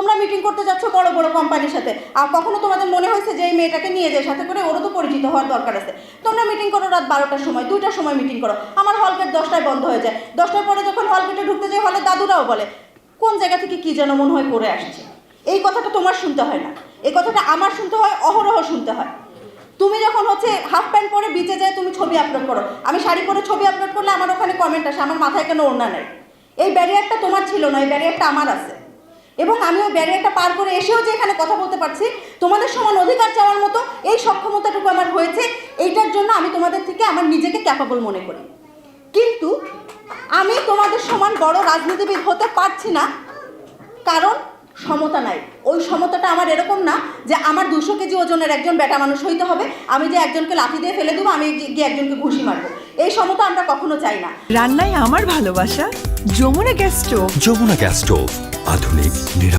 তোমরা মিটিং করতে যাচ্ছ বড় বড় কোম্পানির সাথে, আর কখনো তোমাদের মনে হয়েছে যে এই মেয়েটাকে নিয়ে যায় সাথে করে, ওরও তো পরিচিত হওয়ার দরকার আছে। তোমরা মিটিং করো রাত 12টার সময়, 2টার সময় মিটিং করো। আমার হল গেট 10টায় বন্ধ হয়ে যায়। 10টার পরে যখন হল গেটে ঢুকতে যাই, হলে দাদুরাও বলে কোন জায়গা থেকে কি যেন মনে হয় করে আসছে। এই কথাটা তোমার শুনতে হয় না, এই কথাটা আমার শুনতে হয়, অহরহ শুনতে হয়। তুমি যখন হাফ প্যান্ট পরে বিচে যায় তুমি ছবি আপলোড করো, আমি শাড়ি পরে ছবি আপলোড করলে আমার ওখানে কমেন্ট আসে আমার মাথায় কেন ওড়না নেই। এই ব্যারিয়ারটা তোমার ছিল না, এই ব্যারিয়ারটা আমার আছে। এবং আমি ওই ব্যারিয়ারটা পার করে এসেও যে এখানে কথা বলতে পারছি, তোমাদের সমান অধিকার চাওয়ার মতো এই সক্ষমতাটুকু আমার হয়েছে, এইটার জন্য আমি তোমাদের থেকে আমার নিজেকে ক্যাপাবল মনে করি। কিন্তু আমি তোমাদের সমান বড় রাজনীতিবিদ হতে পারছি না, কারণ সমতা নাই। ওই সমতাটা আমার এরকম না যে আমার 200 কেজি ওজনের একজন বেটা মানুষ হইতে হবে, আমি যে একজনকে লাথি দিয়ে ফেলে দেবো, আমি গিয়ে একজনকে ঘুষি মারবো। এই সমতা আমরা কখনো চাই না। রান্নায় আমার ভালোবাসা Jamuna gas stove. Jamuna gas stove, আধুনিক